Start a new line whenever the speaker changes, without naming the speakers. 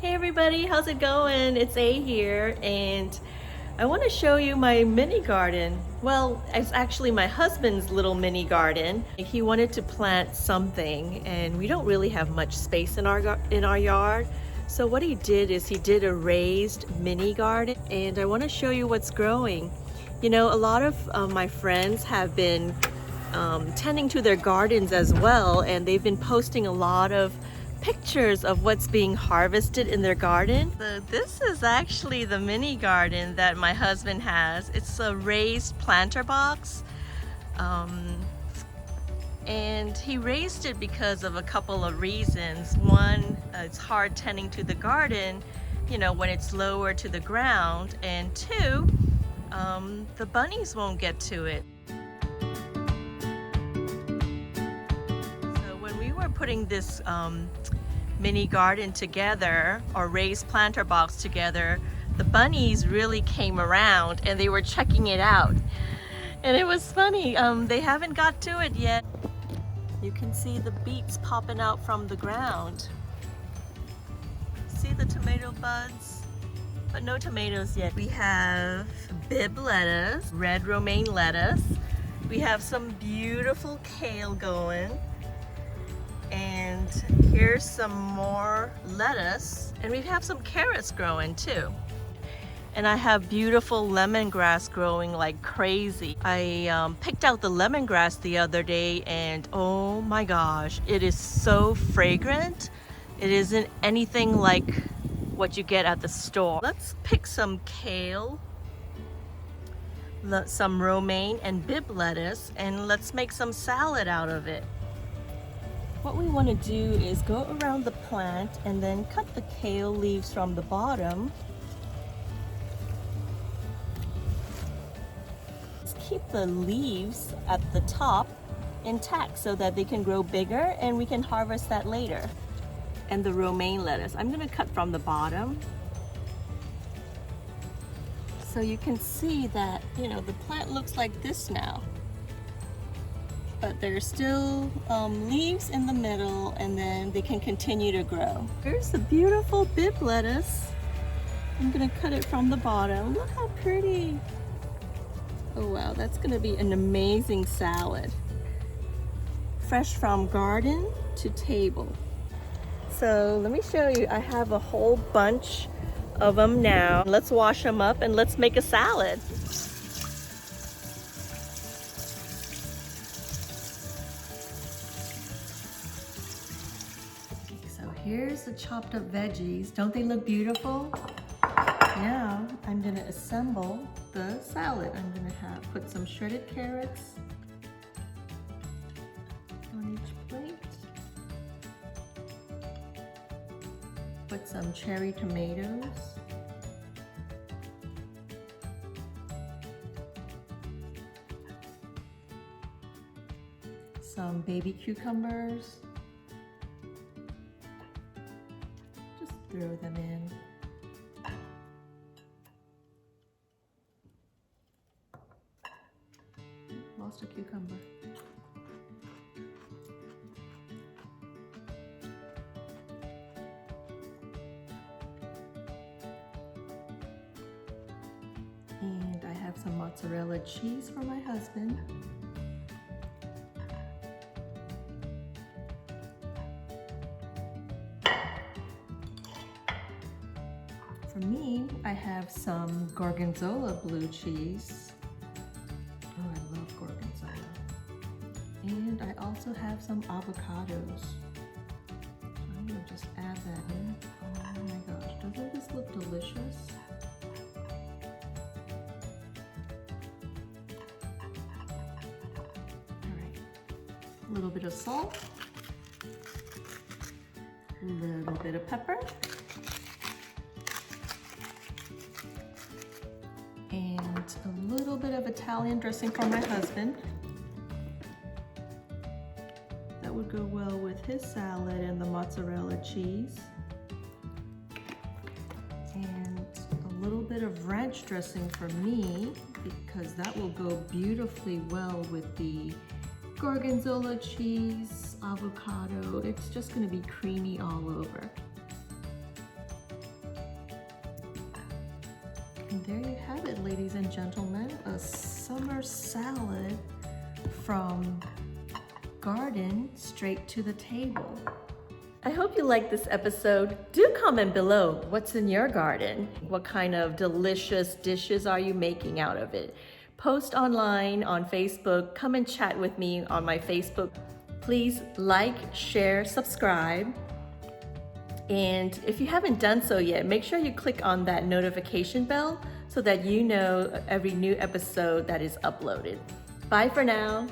Hey everybody, how's it going? It's A here, and I want to show you my mini garden. Well, it's actually my husband's little mini garden. He wanted to plant something, and we don't really have much space in our yard. So what he did is he did a raised mini garden, and I want to show you what's growing. You know, a lot of my friends have been tending to their gardens as well, and they've been posting a lot of pictures of what's being harvested in their garden. So this is actually the mini garden that my husband has. It's a raised planter box, and he raised it because of a couple of reasons. One, it's hard tending to the garden, you know, when it's lower to the ground, and two, the bunnies won't get to it. Putting this mini garden together, or raised planter box together, the bunnies really came around and they were checking it out, and it was funny. They haven't got to it yet. You can see the beets popping out from the ground. See the tomato buds, but no tomatoes yet. We have Bib lettuce, red romaine lettuce. We have some beautiful kale going. And here's some more lettuce, and we have some carrots growing too. And I have beautiful lemongrass growing like crazy. I picked out the lemongrass the other day, and oh my gosh, it is so fragrant. It isn't anything like what you get at the store. Let's pick some kale, some romaine and Bib lettuce, and let's make some salad out of it. What we want to do is go around the plant and then cut the kale leaves from the bottom. Let's keep the leaves at the top intact so that they can grow bigger, and we can harvest that later. And the romaine lettuce, I'm going to cut from the bottom. So you can see that, you know, the plant looks like this now. But there's still leaves in the middle, and then they can continue to grow. Here's the beautiful Bib lettuce. I'm gonna cut it from the bottom. Look how pretty. Oh wow, that's gonna be an amazing salad. Fresh from garden to table. So let me show you, I have a whole bunch of them now. Let's wash them up and let's make a salad. Here's the chopped up veggies. Don't they look beautiful? Now I'm gonna assemble the salad. I'm gonna put some shredded carrots on each plate. Put some cherry tomatoes. Some baby cucumbers. Throw them in. Lost a cucumber. And I have some mozzarella cheese for my husband. For me, I have some gorgonzola blue cheese. Oh, I love gorgonzola. And I also have some avocados. I'm gonna just add that in. Oh my gosh, doesn't this look delicious? All right, a little bit of salt, a little bit of pepper, and a little bit of Italian dressing for my husband. That would go well with his salad and the mozzarella cheese. And a little bit of ranch dressing for me, because that will go beautifully well with the gorgonzola cheese, avocado. It's just going to be creamy all over. there you have it, ladies and gentlemen, a summer salad from garden straight to the table. I hope you liked this episode. Do comment below what's in your garden. What kind of delicious dishes are you making out of it? Post online on Facebook. Come and chat with me on my Facebook. Please like, share, subscribe. And if you haven't done so yet, make sure you click on that notification bell so that you know every new episode that is uploaded. Bye for now.